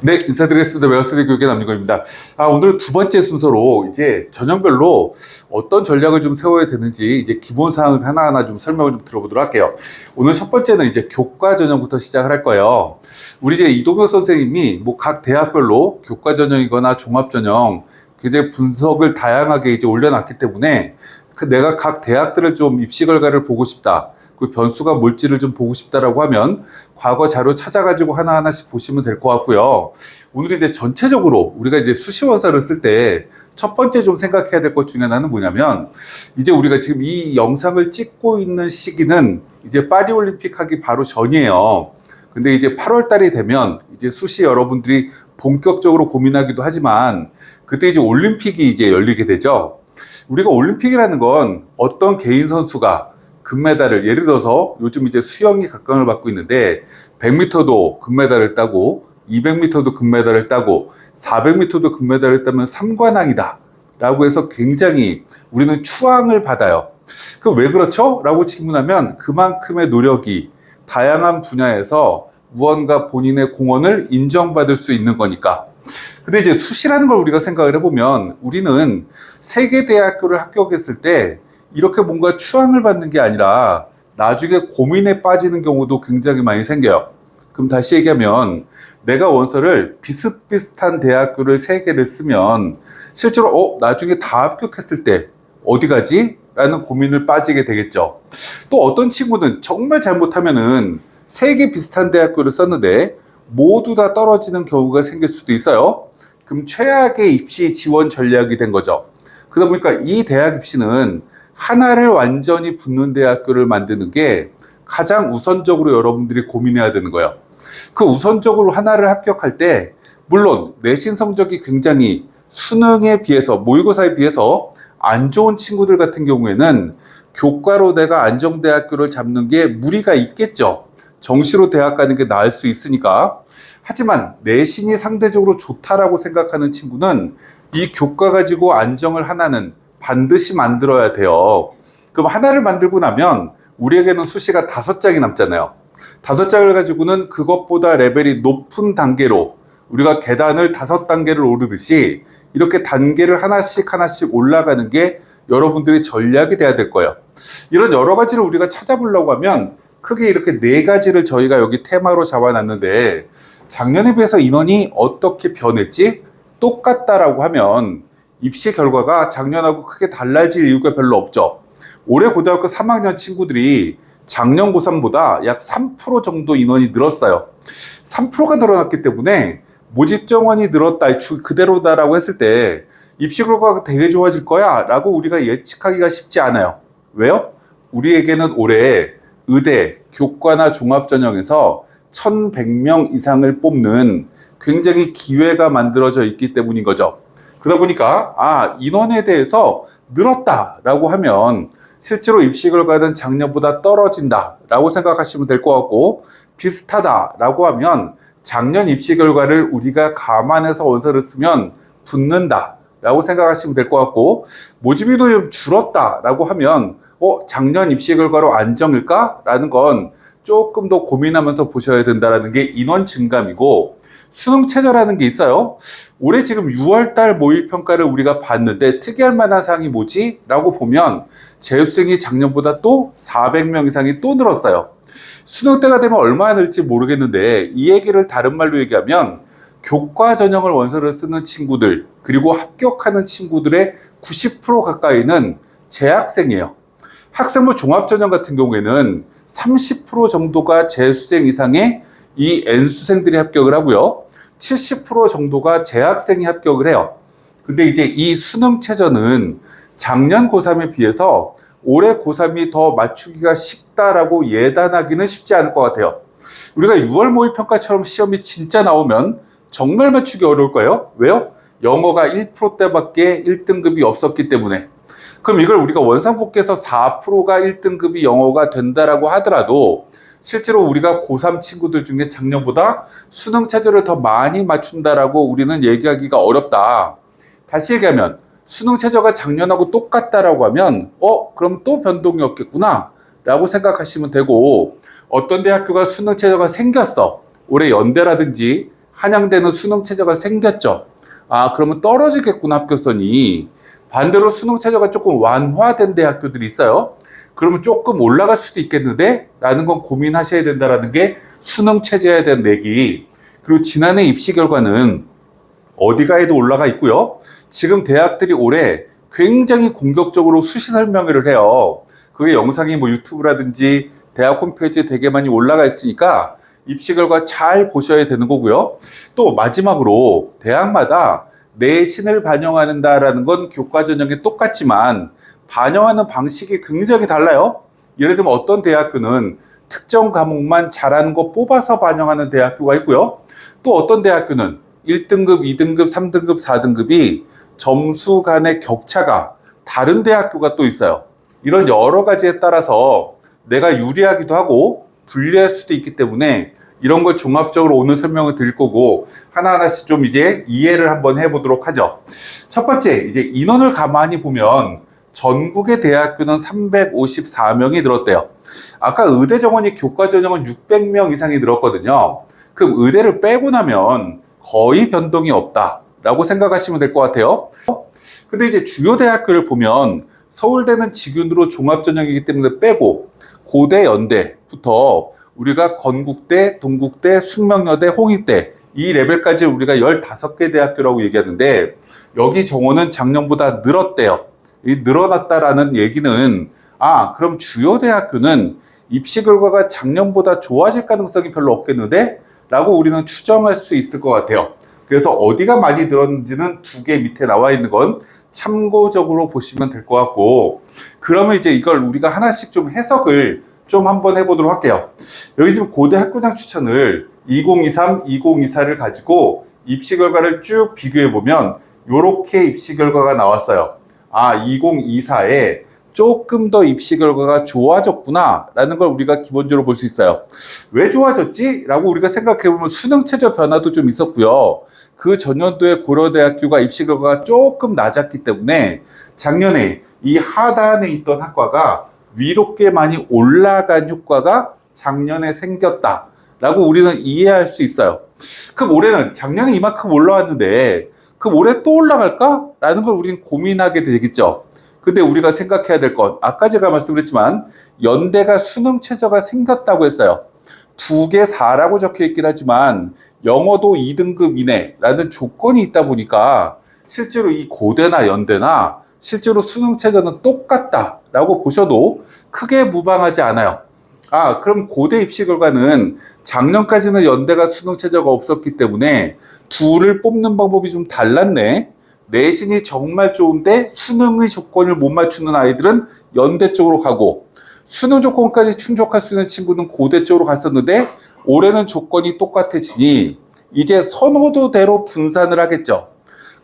네, 인사드리겠습니다. 메가스터디 교육의 남윤건입니다. 오늘 두 번째 순서로 이제 전형별로 어떤 전략을 좀 세워야 되는지 이제 기본 사항을 하나하나 좀 설명을 좀 들어보도록 할게요. 오늘 첫 번째는 이제 교과 전형부터 시작을 할 거예요. 우리 이제 이동혁 선생님이 뭐 각 대학별로 교과 전형이거나 종합 전형 굉장히 분석을 다양하게 이제 올려놨기 때문에 내가 각 대학들을 좀 입시 결과를 보고 싶다. 그 변수가 뭘지를 좀 보고 싶다라고 하면 과거 자료 찾아가지고 하나하나씩 보시면 될 것 같고요. 오늘 이제 전체적으로 우리가 이제 수시원서를 쓸 때 첫 번째 좀 생각해야 될 것 중에 하나는 뭐냐면 이제 우리가 지금 이 영상을 찍고 있는 시기는 이제 파리올림픽 하기 바로 전이에요. 근데 이제 8월 달이 되면 이제 수시 여러분들이 본격적으로 고민하기도 하지만 그때 이제 올림픽이 이제 열리게 되죠. 우리가 올림픽이라는 건 어떤 개인 선수가 금메달을, 예를 들어서 요즘 이제 수영이 각광을 받고 있는데 100m도 금메달을 따고 200m도 금메달을 따고 400m도 금메달을 따면 삼관왕이다 라고 해서 굉장히 우리는 추앙을 받아요. 그 왜 그렇죠? 라고 질문하면 그만큼의 노력이 다양한 분야에서 무언가 본인의 공헌을 인정받을 수 있는 거니까. 근데 이제 수시라는 걸 우리가 생각을 해보면 우리는 세계대학교를 합격했을 때 이렇게 뭔가 추앙을 받는 게 아니라 나중에 고민에 빠지는 경우도 굉장히 많이 생겨요. 그럼 다시 얘기하면 내가 원서를 비슷비슷한 대학교를 3개를 쓰면 실제로 나중에 다 합격했을 때 어디 가지? 라는 고민을 빠지게 되겠죠. 또 어떤 친구는 정말 잘못하면은 3개 비슷한 대학교를 썼는데 모두 다 떨어지는 경우가 생길 수도 있어요. 그럼 최악의 입시 지원 전략이 된 거죠. 그러다 보니까 이 대학 입시는 하나를 완전히 붙는 대학교를 만드는 게 가장 우선적으로 여러분들이 고민해야 되는 거예요. 그 우선적으로 하나를 합격할 때 물론 내신 성적이 굉장히 수능에 비해서, 모의고사에 비해서 안 좋은 친구들 같은 경우에는 교과로 내가 안정대학교를 잡는 게 무리가 있겠죠. 정시로 대학 가는 게 나을 수 있으니까. 하지만 내신이 상대적으로 좋다라고 생각하는 친구는 이 교과 가지고 안정을 하나는 반드시 만들어야 돼요. 그럼 하나를 만들고 나면 우리에게는 수시가 5장이 남잖아요. 5장을 가지고는 그것보다 레벨이 높은 단계로 우리가 계단을 5단계를 오르듯이 이렇게 단계를 하나씩 하나씩 올라가는 게 여러분들의 전략이 돼야 될 거예요. 이런 여러 가지를 우리가 찾아보려고 하면 크게 이렇게 4가지를 저희가 여기 테마로 잡아놨는데 작년에 비해서 인원이 어떻게 변했지? 똑같다라고 하면 입시 결과가 작년하고 크게 달라질 이유가 별로 없죠. 올해 고등학교 3학년 친구들이 작년 고3보다 약 3% 정도 인원이 늘었어요. 3%가 늘어났기 때문에 모집 정원이 늘었다, 그대로다라고 했을 때 입시 결과가 되게 좋아질 거야 라고 우리가 예측하기가 쉽지 않아요. 왜요? 우리에게는 올해 의대, 교과나 종합전형에서 1100명 이상을 뽑는 굉장히 기회가 만들어져 있기 때문인 거죠. 그러다 보니까 인원에 대해서 늘었다라고 하면 실제로 입시 결과는 작년보다 떨어진다라고 생각하시면 될 것 같고, 비슷하다라고 하면 작년 입시 결과를 우리가 감안해서 원서를 쓰면 붙는다라고 생각하시면 될 것 같고, 모집이 좀 줄었다라고 하면 작년 입시 결과로 안정일까? 라는 건 조금 더 고민하면서 보셔야 된다는 게 인원 증감이고, 수능 최저라는 게 있어요. 올해 지금 6월달 모의평가를 우리가 봤는데 특이할 만한 사항이 뭐지? 라고 보면 재수생이 작년보다 또 400명 이상이 또 늘었어요. 수능 때가 되면 얼마나 늘지 모르겠는데 이 얘기를 다른 말로 얘기하면 교과 전형을 원서를 쓰는 친구들, 그리고 합격하는 친구들의 90% 가까이는 재학생이에요. 학생부 종합전형 같은 경우에는 30% 정도가 재수생 이상의 이 N수생들이 합격을 하고요. 70% 정도가 재학생이 합격을 해요. 근데 이제 이 수능 최저는 작년 고3에 비해서 올해 고3이 더 맞추기가 쉽다라고 예단하기는 쉽지 않을 것 같아요. 우리가 6월 모의평가처럼 시험이 진짜 나오면 정말 맞추기 어려울 거예요. 왜요? 영어가 1%대밖에 1등급이 없었기 때문에. 그럼 이걸 우리가 원상복귀해서 4%가 1등급이 영어가 된다라고 하더라도 실제로 우리가 고3 친구들 중에 작년보다 수능 최저를 더 많이 맞춘다라고 우리는 얘기하기가 어렵다. 다시 얘기하면 수능 최저가 작년하고 똑같다라고 하면 그럼 또 변동이 없겠구나 라고 생각하시면 되고, 어떤 대학교가 수능 최저가 생겼어. 올해 연대라든지 한양대는 수능 최저가 생겼죠. 아, 그러면 떨어지겠구나, 합격선이. 반대로 수능 최저가 조금 완화된 대학교들이 있어요. 그러면 조금 올라갈 수도 있겠는데? 라는 건 고민하셔야 된다는 게 수능 최저에 대한 내기. 그리고 지난해 입시 결과는 어디가에도 올라가 있고요. 지금 대학들이 올해 굉장히 공격적으로 수시 설명회를 해요. 그게 영상이 뭐 유튜브라든지 대학 홈페이지에 되게 많이 올라가 있으니까 입시 결과 잘 보셔야 되는 거고요. 또 마지막으로 대학마다 내신을 반영한다라는 건 교과 전형이 똑같지만 반영하는 방식이 굉장히 달라요. 예를 들면 어떤 대학교는 특정 과목만 잘하는 거 뽑아서 반영하는 대학교가 있고요. 또 어떤 대학교는 1등급, 2등급, 3등급, 4등급이 점수 간의 격차가 다른 대학교가 또 있어요. 이런 여러 가지에 따라서 내가 유리하기도 하고 불리할 수도 있기 때문에 이런 걸 종합적으로 오늘 설명을 드릴 거고 하나하나씩 좀 이제 이해를 한번 해보도록 하죠. 첫 번째, 이제 인원을 가만히 보면 전국의 대학교는 354명이 늘었대요. 아까 의대 정원이 교과 전형은 600명 이상이 늘었거든요. 그럼 의대를 빼고 나면 거의 변동이 없다라고 생각하시면 될 것 같아요. 근데 이제 주요 대학교를 보면 서울대는 직윤으로 종합전형이기 때문에 빼고 고대, 연대부터 우리가 건국대, 동국대, 숙명여대, 홍익대 이 레벨까지 우리가 15개 대학교라고 얘기하는데 여기 정원은 작년보다 늘었대요. 이 늘어났다라는 얘기는 그럼 주요 대학교는 입시 결과가 작년보다 좋아질 가능성이 별로 없겠는데? 라고 우리는 추정할 수 있을 것 같아요. 그래서 어디가 많이 늘었는지는 두 개 밑에 나와 있는 건 참고적으로 보시면 될 것 같고 그러면 이제 이걸 우리가 하나씩 좀 해석을 좀 한번 해보도록 할게요. 여기 지금 고대 학교장 추천을 2023, 2024를 가지고 입시 결과를 쭉 비교해보면 이렇게 입시 결과가 나왔어요. 2024에 조금 더 입시 결과가 좋아졌구나 라는 걸 우리가 기본적으로 볼 수 있어요. 왜 좋아졌지? 라고 우리가 생각해보면 수능 최저 변화도 좀 있었고요. 그 전년도에 고려대학교가 입시 결과가 조금 낮았기 때문에 작년에 이 하단에 있던 학과가 위롭게 많이 올라간 효과가 작년에 생겼다 라고 우리는 이해할 수 있어요. 그럼 올해는 작년에 이만큼 올라왔는데 그럼 올해 또 올라갈까? 라는 걸 우리는 고민하게 되겠죠. 근데 우리가 생각해야 될 건 아까 제가 말씀드렸지만 연대가 수능 최저가 생겼다고 했어요. 2개 4라고 적혀 있긴 하지만 영어도 2등급 이내라는 조건이 있다 보니까 실제로 이 고대나 연대나 실제로 수능 최저는 똑같다라고 보셔도 크게 무방하지 않아요. 그럼 고대 입시 결과는 작년까지는 연대가 수능 최저가 없었기 때문에 둘을 뽑는 방법이 좀 달랐네. 내신이 정말 좋은데 수능의 조건을 못 맞추는 아이들은 연대 쪽으로 가고 수능 조건까지 충족할 수 있는 친구는 고대 쪽으로 갔었는데 올해는 조건이 똑같아지니 이제 선호도대로 분산을 하겠죠.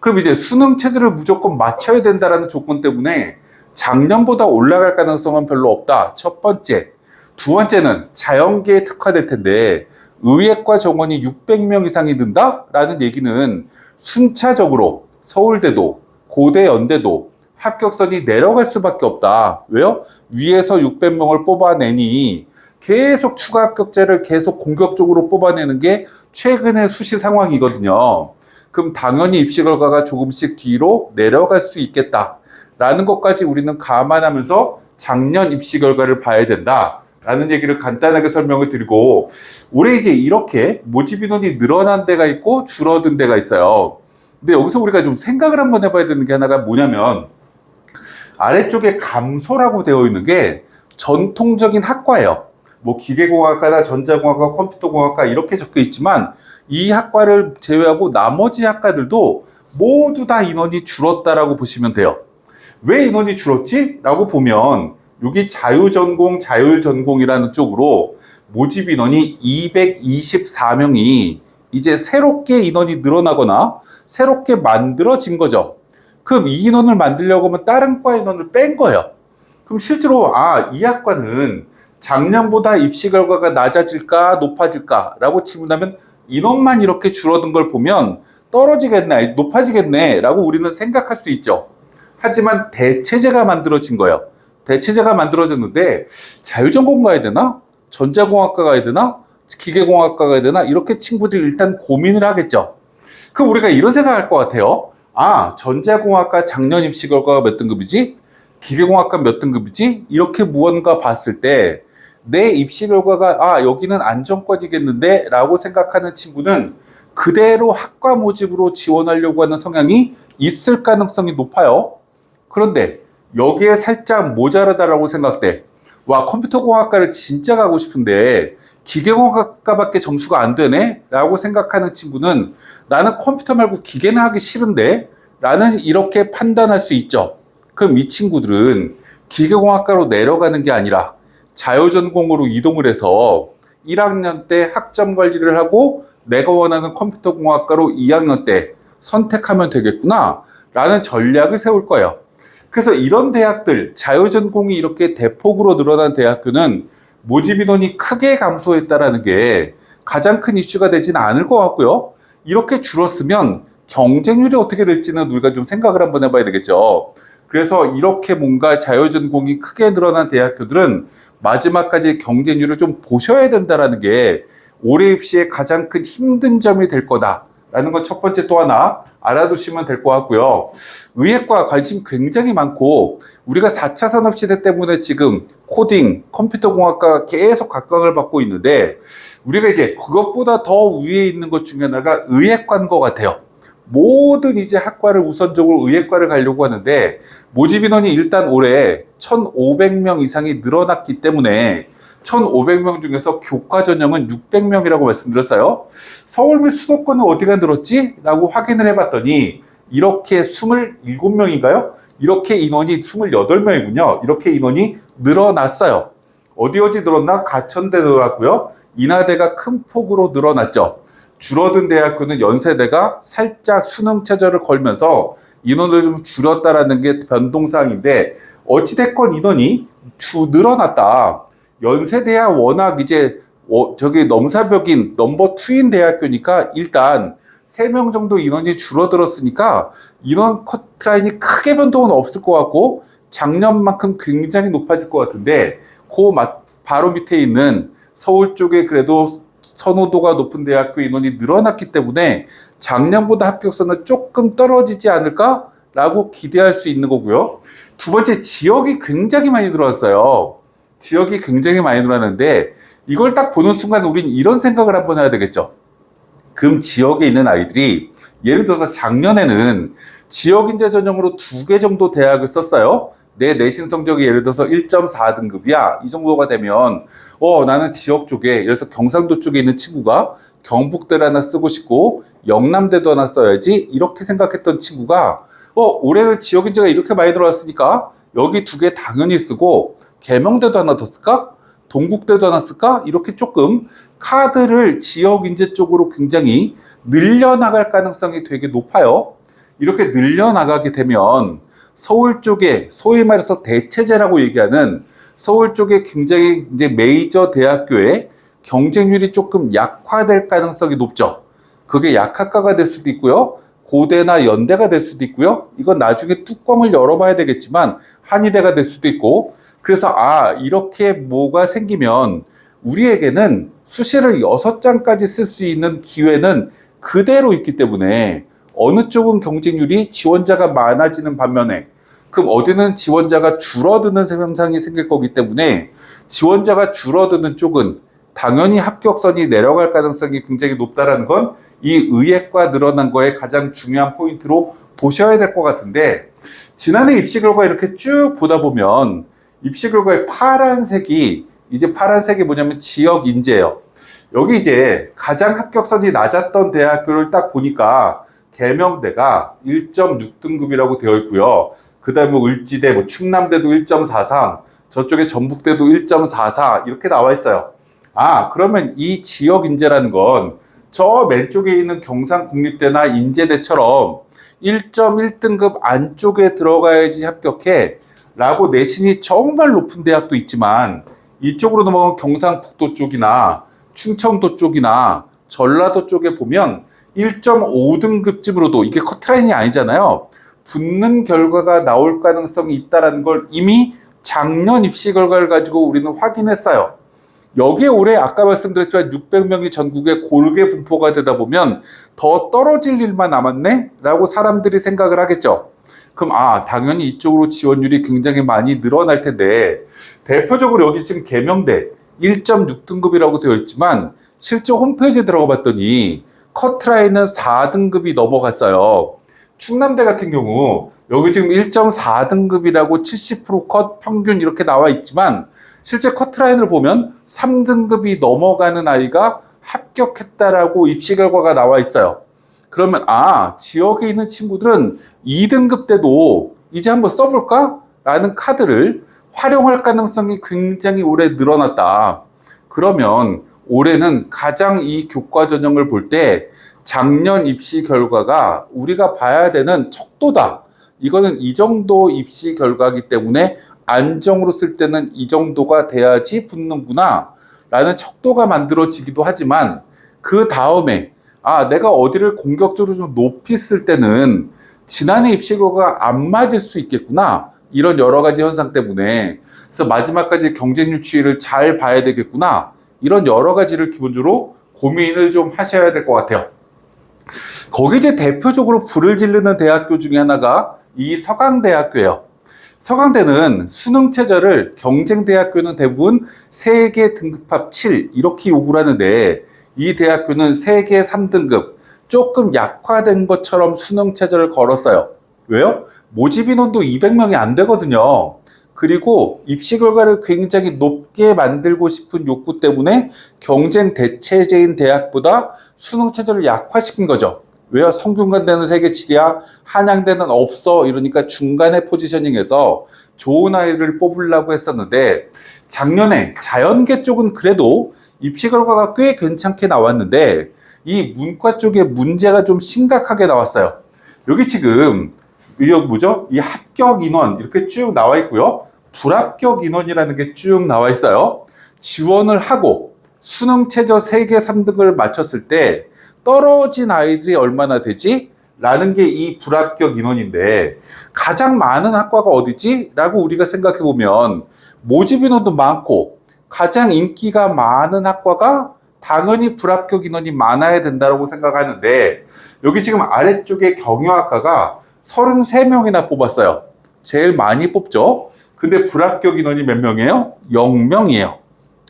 그럼 이제 수능 체제를 무조건 맞춰야 된다는 조건 때문에 작년보다 올라갈 가능성은 별로 없다. 첫 번째. 두 번째는 자연계에 특화될 텐데 의예과 정원이 600명 이상이 는다라는 얘기는 순차적으로 서울대도 고대 연대도 합격선이 내려갈 수밖에 없다. 왜요? 위에서 600명을 뽑아내니 계속 추가 합격자를 계속 공격적으로 뽑아내는 게 최근의 수시 상황이거든요. 그럼 당연히 입시 결과가 조금씩 뒤로 내려갈 수 있겠다라는 것까지 우리는 감안하면서 작년 입시 결과를 봐야 된다라는 얘기를 간단하게 설명을 드리고 올해 이제 이렇게 모집 인원이 늘어난 데가 있고 줄어든 데가 있어요. 근데 여기서 우리가 좀 생각을 한번 해봐야 되는 게 하나가 뭐냐면 아래쪽에 감소라고 되어 있는 게 전통적인 학과예요. 뭐 기계공학과나 전자공학과, 컴퓨터공학과 이렇게 적혀 있지만 이 학과를 제외하고 나머지 학과들도 모두 다 인원이 줄었다라고 보시면 돼요. 왜 인원이 줄었지? 라고 보면 여기 자유전공, 자율전공이라는 쪽으로 모집 인원이 224명이 이제 새롭게 인원이 늘어나거나 새롭게 만들어진 거죠. 그럼 이 인원을 만들려고 하면 다른 과 인원을 뺀 거예요. 그럼 실제로 이 학과는 작년보다 입시 결과가 낮아질까 높아질까 라고 치문하면 인원만 이렇게 줄어든 걸 보면 떨어지겠네, 높아지겠네 라고 우리는 생각할 수 있죠. 하지만 대체제가 만들어진 거예요. 대체제가 만들어졌는데 자율전공 가야 되나? 전자공학과 가야 되나? 기계공학과가 해야 되나? 이렇게 친구들이 일단 고민을 하겠죠. 그럼 우리가 이런 생각할 것 같아요. 아, 전자공학과 작년 입시 결과가 몇 등급이지? 기계공학과 몇 등급이지? 이렇게 무언가 봤을 때 내 입시 결과가 여기는 안정권이겠는데 라고 생각하는 친구는 그대로 학과 모집으로 지원하려고 하는 성향이 있을 가능성이 높아요. 그런데 여기에 살짝 모자라다라고 생각돼. 와, 컴퓨터공학과를 진짜 가고 싶은데 기계공학과밖에 점수가 안 되네? 라고 생각하는 친구는 나는 컴퓨터 말고 기계는 하기 싫은데? 라는 이렇게 판단할 수 있죠. 그럼 이 친구들은 기계공학과로 내려가는 게 아니라 자유전공으로 이동을 해서 1학년 때 학점 관리를 하고 내가 원하는 컴퓨터공학과로 2학년 때 선택하면 되겠구나 라는 전략을 세울 거예요. 그래서 이런 대학들, 자유전공이 이렇게 대폭으로 늘어난 대학교는 모집 인원이 크게 감소했다라는 게 가장 큰 이슈가 되지는 않을 것 같고요. 이렇게 줄었으면 경쟁률이 어떻게 될지는 우리가 좀 생각을 한번 해봐야 되겠죠. 그래서 이렇게 뭔가 자유전공이 크게 늘어난 대학교들은 마지막까지 경쟁률을 좀 보셔야 된다라는 게 올해 입시의 가장 큰 힘든 점이 될 거다라는 건 첫 번째 또 하나 알아두시면 될 것 같고요. 의예과 관심 굉장히 많고 우리가 4차 산업시대 때문에 지금 코딩, 컴퓨터공학과가 계속 각광을 받고 있는데 우리가 이제 그것보다 더 위에 있는 것 중에 하나가 의예과인 것 같아요. 모든 이제 학과를 우선적으로 의예과를 가려고 하는데 모집 인원이 일단 올해 1,500명 이상이 늘어났기 때문에 1,500명 중에서 교과 전형은 600명이라고 말씀드렸어요. 서울 및 수도권은 어디가 늘었지? 라고 확인을 해봤더니 이렇게 27명인가요? 이렇게 인원이 28명이군요. 이렇게 인원이 늘어났어요. 어디 늘었나? 가천대 늘어났고요. 인하대가 큰 폭으로 늘어났죠. 줄어든 대학교는 연세대가 살짝 수능 최저를 걸면서 인원을 좀 줄였다라는 게 변동사항인데 어찌됐건 인원이 늘어났다. 연세대야 워낙 이제 저기 넘사벽인 넘버 2인 대학교니까 일단 3명 정도 인원이 줄어들었으니까 인원 커트라인이 크게 변동은 없을 것 같고 작년만큼 굉장히 높아질 것 같은데 바로 밑에 있는 서울 쪽에 그래도 선호도가 높은 대학교 인원이 늘어났기 때문에 작년보다 합격선은 조금 떨어지지 않을까라고 기대할 수 있는 거고요. 두 번째, 지역이 굉장히 많이 늘어났어요. 지역이 굉장히 많이 늘어났는데 이걸 딱 보는 순간 우린 이런 생각을 한번 해야 되겠죠. 그럼 지역에 있는 아이들이 예를 들어서 작년에는 지역인재 전형으로 2개 정도 대학을 썼어요. 내 내신 성적이 예를 들어서 1.4등급이야. 이 정도가 되면 나는 지역 쪽에 예를 들어서 경상도 쪽에 있는 친구가 경북대를 하나 쓰고 싶고 영남대도 하나 써야지 이렇게 생각했던 친구가 올해는 지역인재가 이렇게 많이 들어왔으니까 여기 2개 당연히 쓰고 계명대도 하나 더 쓸까? 동국대도 하나 쓸까? 이렇게 조금 카드를 지역인재 쪽으로 굉장히 늘려나갈 가능성이 되게 높아요. 이렇게 늘려나가게 되면 서울 쪽에 소위 말해서 대체제라고 얘기하는 서울 쪽에 굉장히 이제 메이저 대학교의 경쟁률이 조금 약화될 가능성이 높죠. 그게 약학과가 될 수도 있고요. 고대나 연대가 될 수도 있고요. 이건 나중에 뚜껑을 열어봐야 되겠지만 한의대가 될 수도 있고 그래서 이렇게 뭐가 생기면 우리에게는 수시를 6장까지 쓸 수 있는 기회는 그대로 있기 때문에 어느 쪽은 경쟁률이 지원자가 많아지는 반면에 그럼 어디는 지원자가 줄어드는 현상이 생길 거기 때문에 지원자가 줄어드는 쪽은 당연히 합격선이 내려갈 가능성이 굉장히 높다는 건 이 의예과 늘어난 거에 가장 중요한 포인트로 보셔야 될 것 같은데 지난해 입시 결과 이렇게 쭉 보다 보면 입시 결과의 파란색이 뭐냐면 지역 인재예요. 여기 이제 가장 합격선이 낮았던 대학교를 딱 보니까 계명대가 1.6등급이라고 되어 있고요. 그 다음에 을지대, 충남대도 1.43, 저쪽에 전북대도 1.44 이렇게 나와 있어요. 그러면 이 지역 인재라는 건 저 맨쪽에 있는 경상국립대나 인제대처럼 1.1등급 안쪽에 들어가야지 합격해 라고 내신이 정말 높은 대학도 있지만 이쪽으로 넘어가면 경상북도 쪽이나 충청도 쪽이나 전라도 쪽에 보면 1.5등급쯤으로도 이게 커트라인이 아니잖아요. 붙는 결과가 나올 가능성이 있다는 걸 이미 작년 입시 결과를 가지고 우리는 확인했어요. 여기에 올해 아까 말씀드렸지만 600명이 전국에 골게 분포가 되다 보면 더 떨어질 일만 남았네? 라고 사람들이 생각을 하겠죠. 그럼 당연히 이쪽으로 지원율이 굉장히 많이 늘어날 텐데 대표적으로 여기 지금 계명대 1.6등급이라고 되어 있지만 실제 홈페이지에 들어가 봤더니 커트라인은 4등급이 넘어갔어요. 충남대 같은 경우 여기 지금 1.4등급이라고 70%컷 평균 이렇게 나와 있지만 실제 커트라인을 보면 3등급이 넘어가는 아이가 합격했다라고 입시 결과가 나와 있어요. 그러면 지역에 있는 친구들은 2등급 때도 이제 한번 써볼까? 라는 카드를 활용할 가능성이 굉장히 올해 늘어났다. 그러면 올해는 가장 이 교과 전형을 볼 때 작년 입시 결과가 우리가 봐야 되는 척도다. 이거는 이 정도 입시 결과이기 때문에 안정으로 쓸 때는 이 정도가 돼야지 붙는구나 라는 척도가 만들어지기도 하지만 그 다음에 내가 어디를 공격적으로 좀 높이 쓸 때는 지난해 입시 결과가 안 맞을 수 있겠구나 이런 여러 가지 현상 때문에 그래서 마지막까지 경쟁률 추이를 잘 봐야 되겠구나 이런 여러 가지를 기본적으로 고민을 좀 하셔야 될 것 같아요. 거기 이제 대표적으로 불을 지르는 대학교 중에 하나가 이 서강대학교예요. 서강대는 수능 최저를 경쟁대학교는 대부분 세계 등급합 7 이렇게 요구를 하는데 이 대학교는 세계 3등급 조금 약화된 것처럼 수능 최저를 걸었어요. 왜요? 모집 인원도 200명이 안 되거든요. 그리고 입시 결과를 굉장히 높게 만들고 싶은 욕구 때문에 경쟁 대체제인 대학보다 수능 최저를 약화시킨 거죠. 왜요? 성균관대는 세계 7이야, 한양대는 없어 이러니까 중간에 포지셔닝해서 좋은 아이를 뽑으려고 했었는데 작년에 자연계 쪽은 그래도 입시 결과가 꽤 괜찮게 나왔는데 이 문과 쪽에 문제가 좀 심각하게 나왔어요. 여기 지금 여기 뭐죠? 이 합격 인원 이렇게 쭉 나와 있고요. 불합격 인원이라는 게 쭉 나와 있어요. 지원을 하고 수능 최저 세계 3등을 맞췄을 때 떨어진 아이들이 얼마나 되지? 라는 게 이 불합격 인원인데 가장 많은 학과가 어디지? 라고 우리가 생각해 보면 모집 인원도 많고 가장 인기가 많은 학과가 당연히 불합격 인원이 많아야 된다고 생각하는데 여기 지금 아래쪽에 경영학과가 33명이나 뽑았어요. 제일 많이 뽑죠. 근데 불합격 인원이 몇 명이에요? 0명이에요.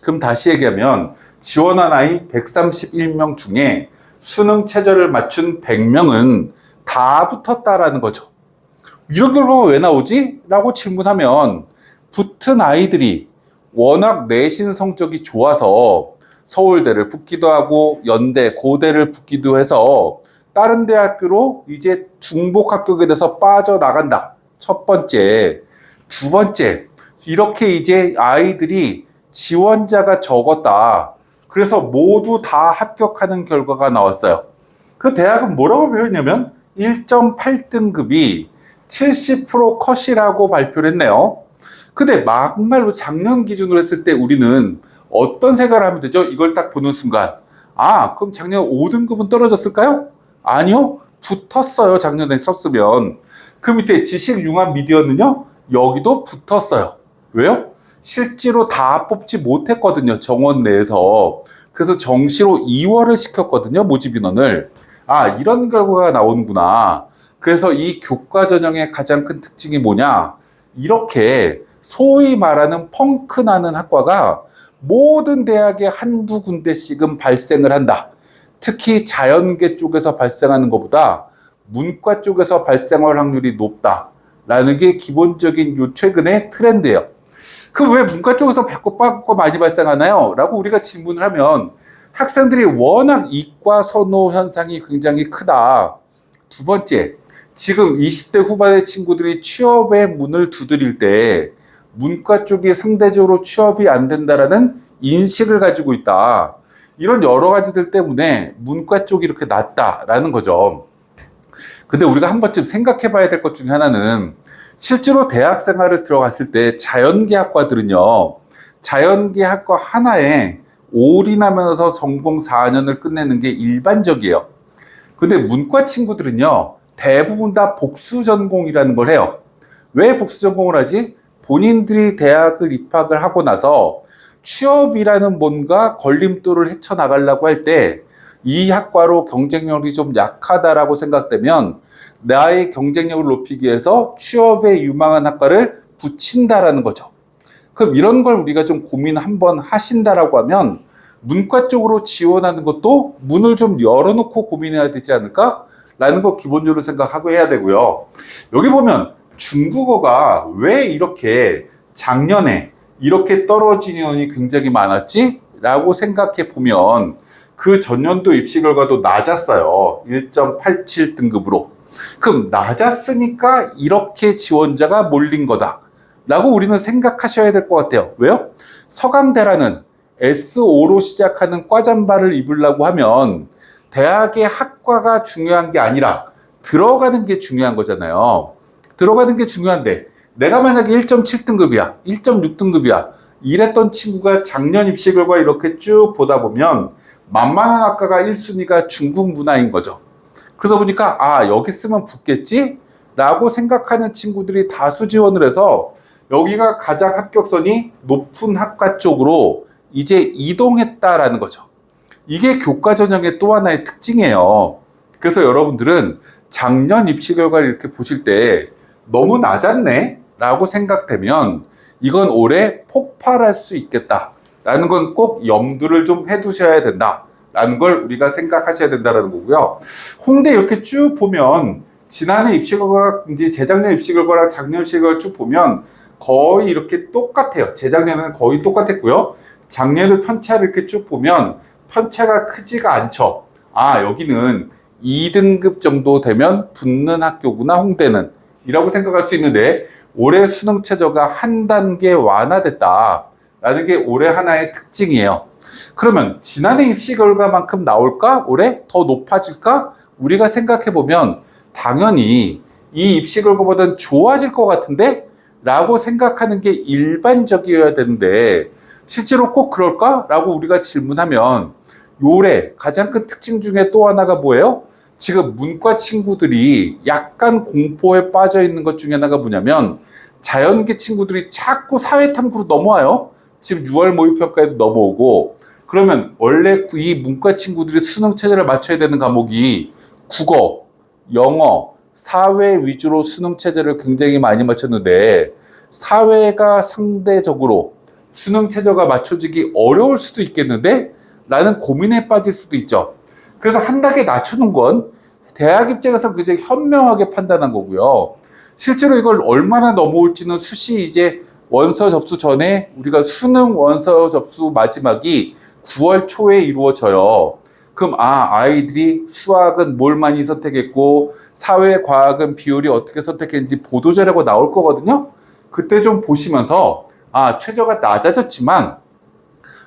그럼 다시 얘기하면 지원한 아이 131명 중에 수능 최저를 맞춘 100명은 다 붙었다라는 거죠. 이런 결과가 왜 나오지? 라고 질문하면 붙은 아이들이 워낙 내신 성적이 좋아서 서울대를 붙기도 하고 연대, 고대를 붙기도 해서 다른 대학교로 이제 중복 합격에 대해서 빠져나간다. 첫 번째. 두 번째. 이렇게 이제 아이들이 지원자가 적었다. 그래서 모두 다 합격하는 결과가 나왔어요. 그 대학은 뭐라고 표현했냐면 1.8등급이 70% 컷이라고 발표를 했네요. 근데 막말로 작년 기준으로 했을 때 우리는 어떤 생각을 하면 되죠? 이걸 딱 보는 순간 그럼 작년 5등급은 떨어졌을까요? 아니요. 붙었어요. 작년에 썼으면. 그 밑에 지식융합 미디어는요. 여기도 붙었어요. 왜요? 실제로 다 뽑지 못했거든요. 정원 내에서. 그래서 정시로 2월을 시켰거든요. 모집 인원을. 이런 결과가 나오는구나. 그래서 이 교과 전형의 가장 큰 특징이 뭐냐? 이렇게 소위 말하는 펑크 나는 학과가 모든 대학에 한두 군데씩은 발생을 한다. 특히 자연계 쪽에서 발생하는 것보다 문과 쪽에서 발생할 확률이 높다라는 게 기본적인 요 최근의 트렌드예요. 그 왜 문과 쪽에서 바꿔 많이 발생하나요? 라고 우리가 질문을 하면 학생들이 워낙 이과 선호 현상이 굉장히 크다. 두 번째, 지금 20대 후반의 친구들이 취업의 문을 두드릴 때 문과 쪽이 상대적으로 취업이 안 된다라는 인식을 가지고 있다. 이런 여러 가지들 때문에 문과 쪽이 이렇게 낮다라는 거죠. 근데 우리가 한 번쯤 생각해 봐야 될 것 중에 하나는 실제로 대학 생활을 들어갔을 때 자연계 학과들은요. 자연계 학과 하나에 올인하면서 전공 4년을 끝내는 게 일반적이에요. 근데 문과 친구들은요. 대부분 다 복수 전공이라는 걸 해요. 왜 복수 전공을 하지? 본인들이 대학을 입학을 하고 나서 취업이라는 뭔가 걸림돌을 헤쳐나가려고 할 때 이 학과로 경쟁력이 좀 약하다라고 생각되면 나의 경쟁력을 높이기 위해서 취업에 유망한 학과를 붙인다라는 거죠. 그럼 이런 걸 우리가 좀 고민 한번 하신다라고 하면 문과 쪽으로 지원하는 것도 문을 좀 열어놓고 고민해야 되지 않을까? 라는 거 기본적으로 생각하고 해야 되고요. 여기 보면 중국어가 왜 이렇게 작년에 이렇게 떨어지는 인원이 굉장히 많았지? 라고 생각해 보면 그 전년도 입시 결과도 낮았어요. 1.87 등급으로. 그럼 낮았으니까 이렇게 지원자가 몰린 거다. 라고 우리는 생각하셔야 될 것 같아요. 왜요? 서강대라는 S5로 시작하는 과잠바를 입으려고 하면 대학의 학과가 중요한 게 아니라 들어가는 게 중요한 거잖아요. 들어가는 게 중요한데 내가 만약에 1.7등급이야, 1.6등급이야 이랬던 친구가 작년 입시 결과 이렇게 쭉 보다 보면 만만한 학과가 1순위가 중국 문화인 거죠. 그러다 보니까 아 여기 쓰면 붙겠지? 라고 생각하는 친구들이 다수 지원을 해서 여기가 가장 합격선이 높은 학과 쪽으로 이제 이동했다라는 거죠. 이게 교과 전형의 또 하나의 특징이에요. 그래서 여러분들은 작년 입시 결과를 이렇게 보실 때 너무 낮았네? 라고 생각되면 이건 올해 폭발할 수 있겠다. 라는 건 꼭 염두를 좀 해두셔야 된다. 라는 걸 우리가 생각하셔야 된다는 거고요. 홍대 이렇게 쭉 보면 지난해 입시 결과가 이제 재작년 입시 결과랑 작년 입시 결과 쭉 보면 거의 이렇게 똑같아요. 재작년에는 거의 똑같았고요. 작년을 편차를 이렇게 쭉 보면 편차가 크지가 않죠. 아 여기는 2등급 정도 되면 붙는 학교구나 홍대는 이라고 생각할 수 있는데 올해 수능 최저가 한 단계 완화됐다 라는 게 올해 하나의 특징이에요. 그러면 지난해 입시 결과만큼 나올까? 올해 더 높아질까? 우리가 생각해 보면 당연히 이 입시 결과보다는 좋아질 것 같은데? 라고 생각하는 게 일반적이어야 되는데 실제로 꼭 그럴까? 라고 우리가 질문하면 올해 가장 큰 특징 중에 또 하나가 뭐예요? 지금 문과 친구들이 약간 공포에 빠져 있는 것 중에 하나가 뭐냐면 자연계 친구들이 자꾸 사회탐구로 넘어와요. 지금 6월 모의평가에도 넘어오고 그러면 원래 이 문과 친구들이 수능 체제를 맞춰야 되는 과목이 국어, 영어, 사회 위주로 수능 체제를 굉장히 많이 맞췄는데 사회가 상대적으로 수능 체제가 맞춰지기 어려울 수도 있겠는데? 라는 고민에 빠질 수도 있죠. 그래서 한 단계 낮추는 건 대학 입장에서 굉장히 현명하게 판단한 거고요. 실제로 이걸 얼마나 넘어올지는 수시 이제 원서 접수 전에 우리가 수능 원서 접수 마지막이 9월 초에 이루어져요. 그럼 아이들이 수학은 뭘 많이 선택했고 사회 과학은 비율이 어떻게 선택했는지 보도자료가 나올 거거든요. 그때 좀 보시면서 최저가 낮아졌지만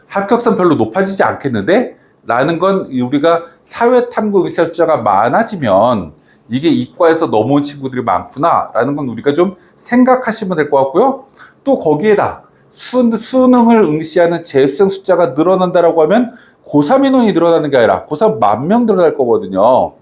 합격선 별로 높아지지 않겠는데? 라는 건 우리가 사회탐구 응시자 숫자가 많아지면 이게 이과에서 넘어온 친구들이 많구나 라는 건 우리가 좀 생각하시면 될 것 같고요. 또 거기에다 수능을 응시하는 재수생 숫자가 늘어난다라고 하면 고3 인원이 늘어나는 게 아니라 고3 10,000명 늘어날 거거든요.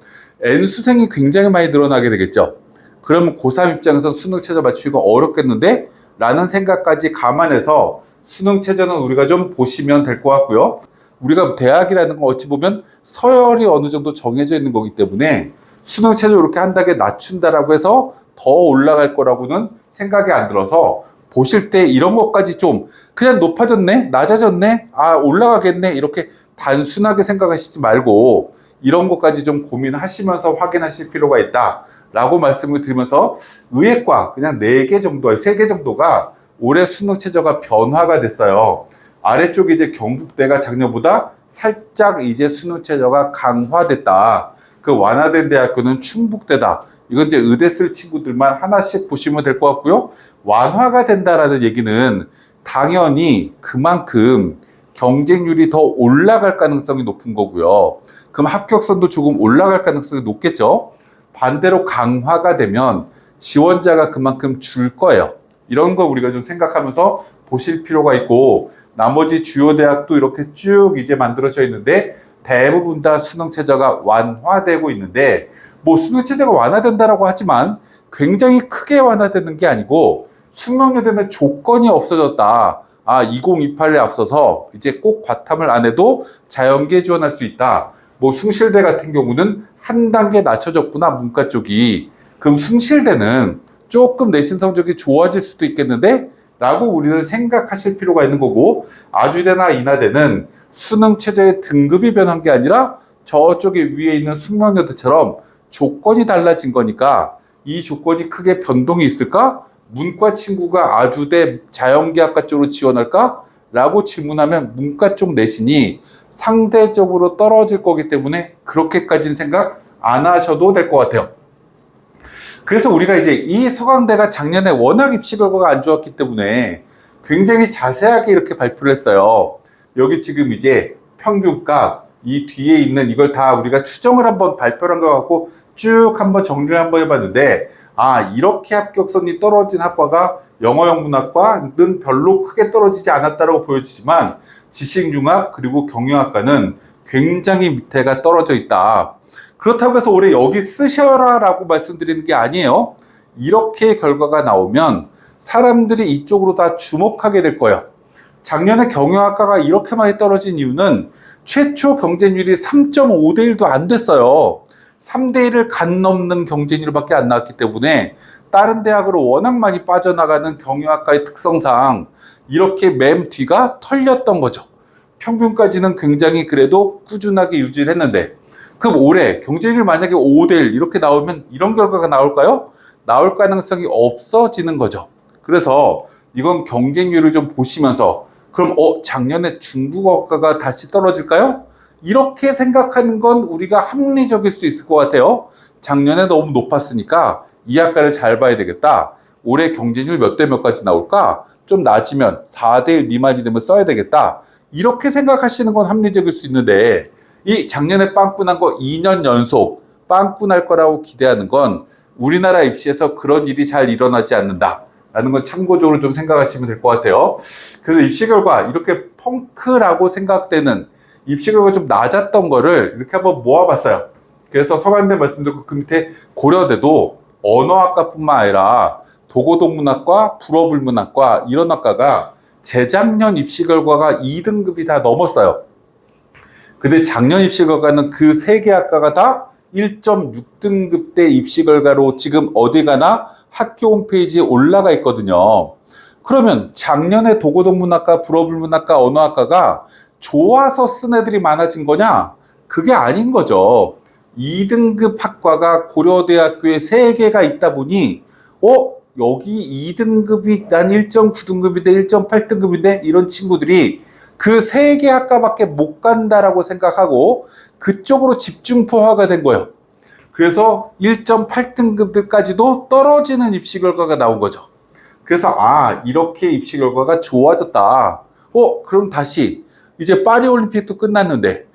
N수생이 굉장히 많이 늘어나게 되겠죠. 그러면 고3 입장에서 수능 최저 맞추기가 어렵겠는데? 라는 생각까지 감안해서 수능 최저는 우리가 좀 보시면 될 것 같고요. 우리가 대학이라는 건 어찌 보면 서열이 어느 정도 정해져 있는 거기 때문에 수능 최저 이렇게 한 단계 낮춘다라고 해서 더 올라갈 거라고는 생각이 안 들어서 보실 때 이런 것까지 좀 그냥 높아졌네? 낮아졌네? 올라가겠네? 이렇게 단순하게 생각하시지 말고 이런 것까지 좀 고민하시면서 확인하실 필요가 있다 라고 말씀을 드리면서 의예과 그냥 4개 정도, 3개 정도가 올해 수능 최저가 변화가 됐어요. 아래쪽에 이제 경북대가 작년보다 살짝 이제 수능 최저가 강화됐다. 그 완화된 대학교는 충북대다. 이건 이제 의대 쓸 친구들만 하나씩 보시면 될 것 같고요. 완화가 된다라는 얘기는 당연히 그만큼 경쟁률이 더 올라갈 가능성이 높은 거고요. 그럼 합격선도 조금 올라갈 가능성이 높겠죠. 반대로 강화가 되면 지원자가 그만큼 줄 거예요. 이런 거 우리가 좀 생각하면서 보실 필요가 있고 나머지 주요 대학도 이렇게 쭉 이제 만들어져 있는데 대부분 다 수능 최저가 완화되고 있는데 뭐 수능 최저가 완화된다라고 하지만 굉장히 크게 완화되는 게 아니고 숙명여대는 조건이 없어졌다. 아, 2028에 앞서서 이제 꼭 과탐을 안 해도 자연계에 지원할 수 있다. 뭐 숭실대 같은 경우는 한 단계 낮춰졌구나, 문과 쪽이. 그럼 숭실대는 조금 내신 성적이 좋아질 수도 있겠는데? 라고 우리는 생각하실 필요가 있는 거고, 아주대나 인하대는 수능 최저의 등급이 변한 게 아니라 저쪽에 위에 있는 숙명여대처럼 조건이 달라진 거니까 이 조건이 크게 변동이 있을까? 문과 친구가 아주대 자연계학과 쪽으로 지원할까? 라고 질문하면 문과 쪽 내신이 상대적으로 떨어질 거기 때문에 그렇게까지는 생각 안 하셔도 될 것 같아요. 그래서 우리가 이제 이 서강대가 작년에 워낙 입시 결과가 안 좋았기 때문에 굉장히 자세하게 이렇게 발표를 했어요. 여기 지금 이제 평균값, 이 뒤에 있는 이걸 다 우리가 추정을 한번 발표를 한 거 갖고 쭉 한번 정리를 한번 해봤는데, 아, 이렇게 합격선이 떨어진 학과가 영어영문학과는 별로 크게 떨어지지 않았다고 보여지지만 지식융합 그리고 경영학과는 굉장히 밑에가 떨어져 있다. 그렇다고 해서 올해 여기 쓰셔라 라고 말씀드리는 게 아니에요. 이렇게 결과가 나오면 사람들이 이쪽으로 다 주목하게 될 거예요. 작년에 경영학과가 이렇게 많이 떨어진 이유는 최초 경쟁률이 3.5대 1도 안 됐어요. 3대 1을 간 넘는 경쟁률밖에 안 나왔기 때문에 다른 대학으로 워낙 많이 빠져나가는 경영학과의 특성상 이렇게 맨 뒤가 털렸던 거죠. 평균까지는 굉장히 그래도 꾸준하게 유지를 했는데, 그럼 올해 경쟁률 만약에 5대 1 이렇게 나오면 이런 결과가 나올까요? 나올 가능성이 없어지는 거죠. 그래서 이건 경쟁률을 좀 보시면서 그럼 작년에 중국어과가 다시 떨어질까요? 이렇게 생각하는 건 우리가 합리적일 수 있을 것 같아요. 작년에 너무 높았으니까 이 학과를 잘 봐야 되겠다. 올해 경쟁률 몇 대 몇까지 나올까? 좀 낮으면 4대 1 미만이 되면 써야 되겠다. 이렇게 생각하시는 건 합리적일 수 있는데, 이 작년에 빵꾸난 거 2년 연속 빵꾸날 거라고 기대하는 건 우리나라 입시에서 그런 일이 잘 일어나지 않는다 라는 건 참고적으로 좀 생각하시면 될 것 같아요. 그래서 입시 결과 이렇게 펑크라고 생각되는 입시 결과 좀 낮았던 거를 이렇게 한번 모아봤어요. 그래서 서강대 말씀드렸고 그 밑에 고려대도 언어학과뿐만 아니라 도고동문학과, 불어불문학과 이런 학과가 재작년 입시 결과가 2등급이 다 넘었어요. 근데 작년 입시 결과는 그 세 개 학과가 다 1.6등급 대 입시 결과로 지금 어디 가나 학교 홈페이지에 올라가 있거든요. 그러면 작년에 도고동문학과, 불어불문학과, 언어학과가 좋아서 쓴 애들이 많아진 거냐? 그게 아닌 거죠. 2등급 학과가 고려대학교에 3개가 있다 보니 여기 2등급이 난 1.9등급인데 1.8등급인데 이런 친구들이 그 3개 학과밖에 못 간다라고 생각하고 그쪽으로 집중포화가 된 거예요. 그래서 1.8등급들까지도 떨어지는 입시 결과가 나온 거죠. 그래서 이렇게 입시 결과가 좋아졌다. 그럼 다시 이제 파리올림픽도 끝났는데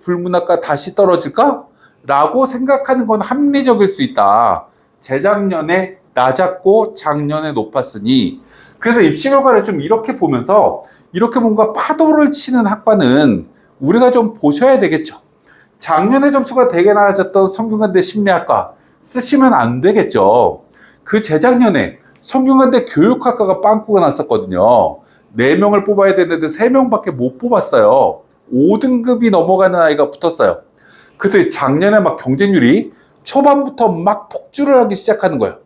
불문학과 다시 떨어질까? 라고 생각하는 건 합리적일 수 있다. 재작년에 낮았고 작년에 높았으니, 그래서 입시 결과를 좀 이렇게 보면서 이렇게 뭔가 파도를 치는 학과는 우리가 좀 보셔야 되겠죠. 작년에 점수가 되게 낮았던 성균관대 심리학과 쓰시면 안 되겠죠. 그 재작년에 성균관대 교육학과가 빵꾸가 났었거든요. 4명을 뽑아야 되는데 3명밖에 못 뽑았어요. 5등급이 넘어가는 아이가 붙었어요. 그때 작년에 막 경쟁률이 초반부터 막 폭주를 하기 시작하는 거예요.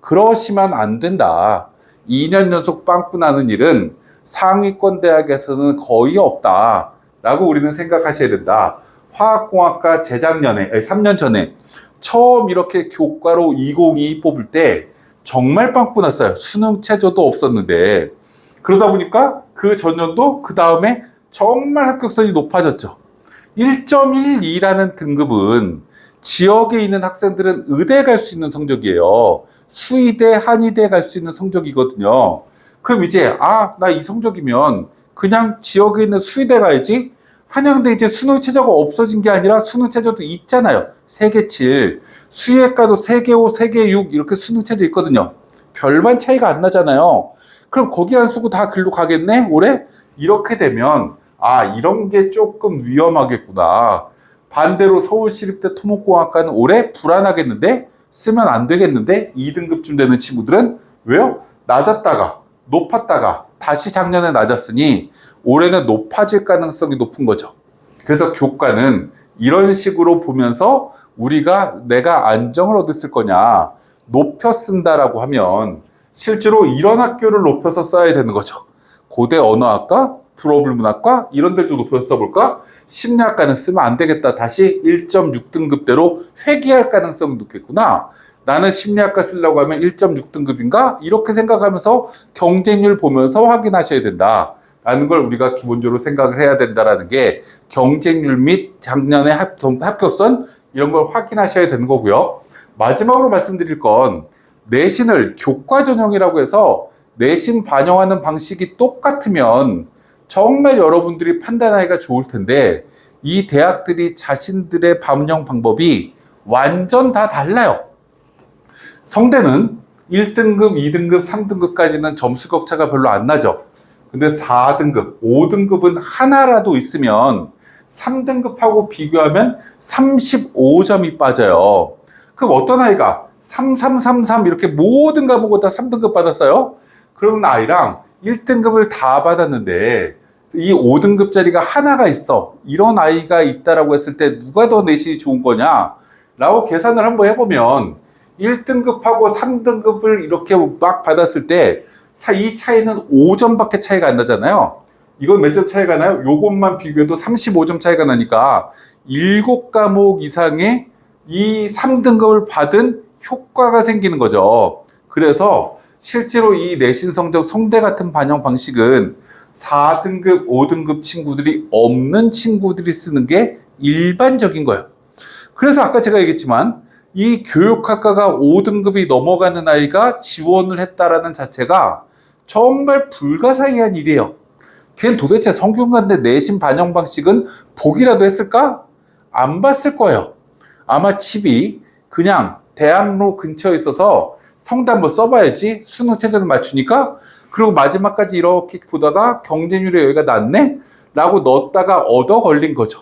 그러시면 안 된다. 2년 연속 빵꾸 나는 일은 상위권 대학에서는 거의 없다 라고 우리는 생각하셔야 된다. 화학공학과 재작년에 3년 전에 처음 이렇게 교과로 2022 뽑을 때 정말 빵꾸 났어요. 수능 최저도 없었는데, 그러다 보니까 그 전년도 그 다음에 정말 합격선이 높아졌죠. 1.12라는 등급은 지역에 있는 학생들은 의대 갈 수 있는 성적이에요. 수의대, 한의대 갈 수 있는 성적이거든요. 그럼 이제 나 이 성적이면 그냥 지역에 있는 수의대 가야지. 한양대 이제 수능 최저가 없어진 게 아니라 수능 최저도 있잖아요. 3개 7, 수의학과도 3개 5, 3개 6 이렇게 수능 최저 있거든요. 별반 차이가 안 나잖아요. 그럼 거기 안 쓰고 다 글로 가겠네? 올해? 이렇게 되면 이런 게 조금 위험하겠구나. 반대로 서울시립대 토목공학과는 올해 불안하겠는데? 쓰면 안 되겠는데? 2등급쯤 되는 친구들은 왜요? 낮았다가 높았다가 다시 작년에 낮았으니 올해는 높아질 가능성이 높은 거죠. 그래서 교과는 이런 식으로 보면서 우리가 내가 안정을 얻었을 거냐 높여 쓴다라고 하면 실제로 이런 학교를 높여서 써야 되는 거죠. 고대 언어학과, 불어불문학과 이런 데 좀 높여서 써볼까? 심리학과는 쓰면 안 되겠다. 다시 1.6등급대로 회귀할 가능성이 높겠구나. 나는 심리학과 쓰려고 하면 1.6등급인가? 이렇게 생각하면서 경쟁률 보면서 확인하셔야 된다. 라는 걸 우리가 기본적으로 생각을 해야 된다라는 게 경쟁률 및 작년의 합격선 이런 걸 확인하셔야 되는 거고요. 마지막으로 말씀드릴 건 내신을 교과 전형이라고 해서 내신 반영하는 방식이 똑같으면 정말 여러분들이 판단하기가 좋을 텐데 이 대학들이 자신들의 반영 방법이 완전 다 달라요. 성대는 1등급, 2등급, 3등급까지는 점수 격차가 별로 안 나죠. 근데 4등급, 5등급은 하나라도 있으면 3등급하고 비교하면 35점이 빠져요. 그럼 어떤 아이가 3333 이렇게 모든 과목을 다 3등급 받았어요? 그런 아이랑 1등급을 다 받았는데 이 5등급짜리가 하나가 있어. 이런 아이가 있다라고 했을 때 누가 더 내신이 좋은 거냐? 라고 계산을 한번 해보면 1등급하고 3등급을 이렇게 막 받았을 때 이 차이는 5점밖에 차이가 안 나잖아요. 이건 몇 점 차이가 나요? 요것만 비교해도 35점 차이가 나니까 7과목 이상의 이 3등급을 받은 효과가 생기는 거죠. 그래서 실제로 이 내신 성적 성대 같은 반영 방식은 4등급, 5등급 친구들이 없는 친구들이 쓰는 게 일반적인 거예요. 그래서 아까 제가 얘기했지만 이 교육학과가 5등급이 넘어가는 아이가 지원을 했다라는 자체가 정말 불가사의한 일이에요. 걔는 도대체 성균관대 내신 반영 방식은 보기라도 했을까? 안 봤을 거예요. 아마 칩이 그냥 대학로 근처에 있어서 성대 한번 써봐야지 수능 최저는 맞추니까 그리고 마지막까지 이렇게 보다가 경쟁률이 여기가 낮네? 라고 넣었다가 얻어 걸린 거죠.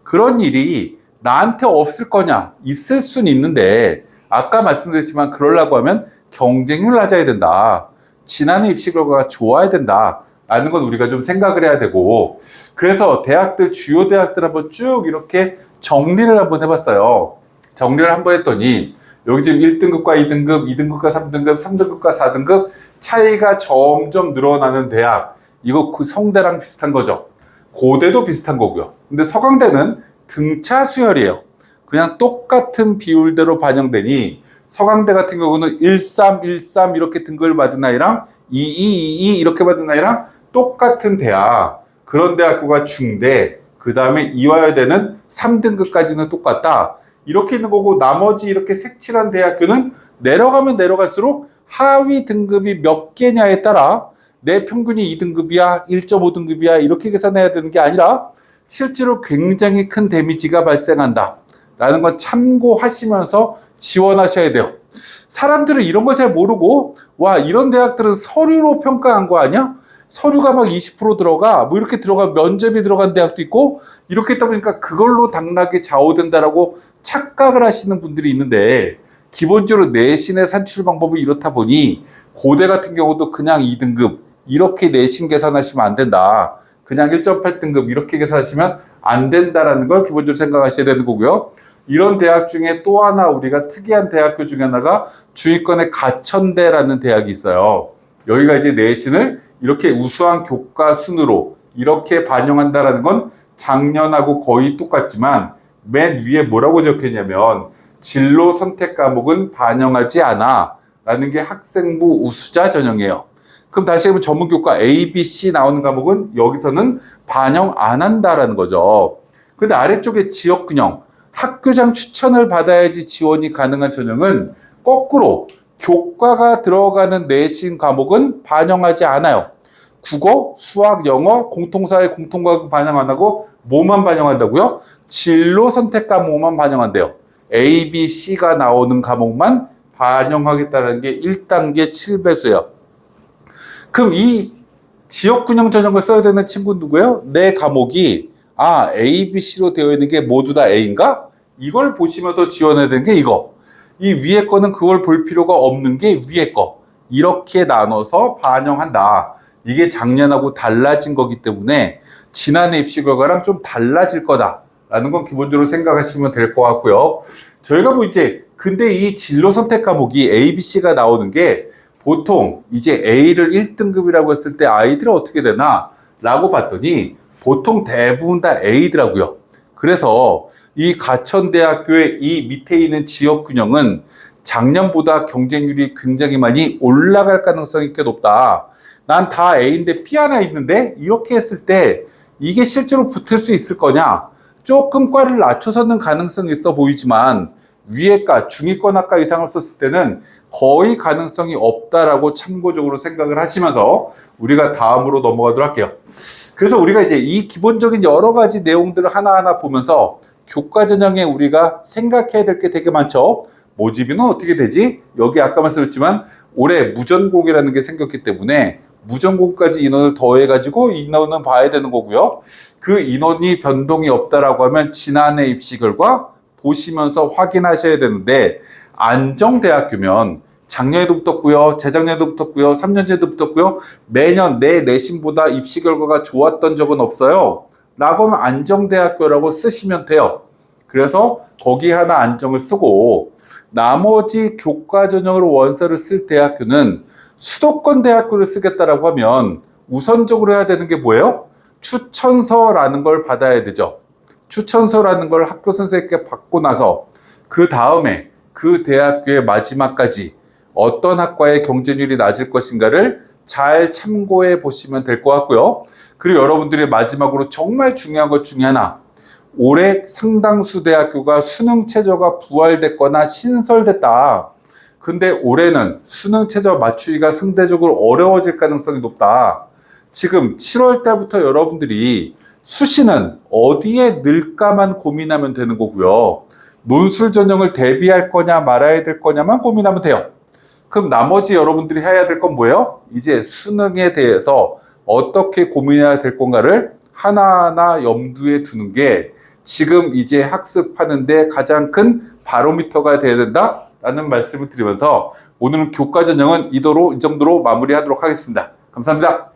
그런 일이 나한테 없을 거냐? 있을 수는 있는데 아까 말씀드렸지만 그러려고 하면 경쟁률 낮아야 된다. 지난해 입시 결과가 좋아야 된다. 라는 건 우리가 좀 생각을 해야 되고 그래서 대학들, 주요 대학들 한번 쭉 이렇게 정리를 한번 해봤어요. 정리를 한번 했더니 여기 지금 1등급과 2등급, 2등급과 3등급, 3등급과 4등급 차이가 점점 늘어나는 대학 이거 그 성대랑 비슷한 거죠. 고대도 비슷한 거고요. 근데 서강대는 등차 수열이에요. 그냥 똑같은 비율대로 반영되니 서강대 같은 경우는 13, 13 이렇게 등급을 받은 아이랑 22, 22 이렇게 받은 아이랑 똑같은 대학 그런 대학교가 중대 그 다음에 이화여대는 3등급까지는 똑같다. 이렇게 있는 거고 나머지 이렇게 색칠한 대학교는 내려가면 내려갈수록 하위 등급이 몇 개냐에 따라 내 평균이 2등급이야 1.5등급이야 이렇게 계산해야 되는 게 아니라 실제로 굉장히 큰 데미지가 발생한다 라는 건 참고하시면서 지원하셔야 돼요. 사람들은 이런 거 잘 모르고 와 이런 대학들은 서류로 평가한 거 아니야? 서류가 막 20% 들어가 뭐 이렇게 들어가 면접이 들어간 대학도 있고 이렇게 있다 보니까 그걸로 당락이 좌우된다라고 착각을 하시는 분들이 있는데 기본적으로 내신의 산출 방법이 이렇다 보니 고대 같은 경우도 그냥 2등급 이렇게 내신 계산하시면 안 된다. 그냥 1.8등급 이렇게 계산하시면 안 된다라는 걸 기본적으로 생각하셔야 되는 거고요. 이런 대학 중에 또 하나 우리가 특이한 대학교 중에 하나가 중위권의 가천대라는 대학이 있어요. 여기가 이제 내신을 이렇게 우수한 교과 순으로 이렇게 반영한다라는 건 작년하고 거의 똑같지만 맨 위에 뭐라고 적혀있냐면 진로 선택 과목은 반영하지 않아 라는 게 학생부 우수자 전형이에요. 그럼 다시 한번 전문교과 A, B, C 나오는 과목은 여기서는 반영 안 한다라는 거죠. 근데 아래쪽에 지역균형, 학교장 추천을 받아야지 지원이 가능한 전형은 거꾸로 교과가 들어가는 내신 과목은 반영하지 않아요. 국어, 수학, 영어, 공통사회, 공통과학 반영 안 하고 뭐만 반영한다고요? 진로 선택 과목만 반영한대요. A, B, C가 나오는 과목만 반영하겠다는 게 1단계 7배수예요. 그럼 이 지역균형 전형을 써야 되는 친구는 누구예요? 내 과목이 A, B, C로 되어 있는 게 모두 다 A인가? 이걸 보시면서 지원해야 되는 게 이거. 이 위에 거는 그걸 볼 필요가 없는 게 위에 거. 이렇게 나눠서 반영한다. 이게 작년하고 달라진 거기 때문에 지난해 입시 결과랑 좀 달라질 거다라는 건 기본적으로 생각하시면 될 것 같고요. 저희가 뭐 이제 근데 이 진로 선택 과목이 A, B, C가 나오는 게 보통 이제 A를 1등급이라고 했을 때 아이들은 어떻게 되나 라고 봤더니 보통 대부분 다 A더라고요. 그래서 이 가천대학교의 이 밑에 있는 지역균형은 작년보다 경쟁률이 굉장히 많이 올라갈 가능성이 꽤 높다. 난 다 A인데 B 하나 있는데 이렇게 했을 때 이게 실제로 붙을 수 있을 거냐? 조금 과를 낮춰서는 가능성이 있어 보이지만 위에 과, 중위권 학과 이상을 썼을 때는 거의 가능성이 없다라고 참고적으로 생각을 하시면서 우리가 다음으로 넘어가도록 할게요. 그래서 우리가 이제 이 기본적인 여러 가지 내용들을 하나하나 보면서 교과 전형에 우리가 생각해야 될 게 되게 많죠. 모집이는 어떻게 되지? 여기 아까 말씀드렸지만 올해 무전공이라는 게 생겼기 때문에 무전공까지 인원을 더해가지고 인원은 봐야 되는 거고요. 그 인원이 변동이 없다라고 하면 지난해 입시 결과 보시면서 확인하셔야 되는데 안정대학교면 작년에도 붙었고요. 재작년에도 붙었고요. 3년 전에도 붙었고요. 매년 내 내신보다 입시 결과가 좋았던 적은 없어요. 라고 하면 안정대학교라고 쓰시면 돼요. 그래서 거기 하나 안정을 쓰고 나머지 교과 전형으로 원서를 쓸 대학교는 수도권 대학교를 쓰겠다라고 하면 우선적으로 해야 되는 게 뭐예요? 추천서라는 걸 받아야 되죠. 추천서라는 걸 학교 선생님께 받고 나서 그 다음에 그 대학교의 마지막까지 어떤 학과의 경쟁률이 낮을 것인가를 잘 참고해 보시면 될 것 같고요. 그리고 여러분들이 마지막으로 정말 중요한 것 중에 하나, 올해 상당수 대학교가 수능 최저가 부활됐거나 신설됐다. 근데 올해는 수능 최저 맞추기가 상대적으로 어려워질 가능성이 높다. 지금 7월 달부터 여러분들이 수시는 어디에 넣을까만 고민하면 되는 거고요. 논술 전형을 대비할 거냐 말아야 될 거냐만 고민하면 돼요. 그럼 나머지 여러분들이 해야 될 건 뭐예요? 이제 수능에 대해서 어떻게 고민해야 될 건가를 하나하나 염두에 두는 게 지금 이제 학습하는데 가장 큰 바로미터가 돼야 된다라는 말씀을 드리면서 오늘 교과 전형은 이 정도로 마무리하도록 하겠습니다. 감사합니다.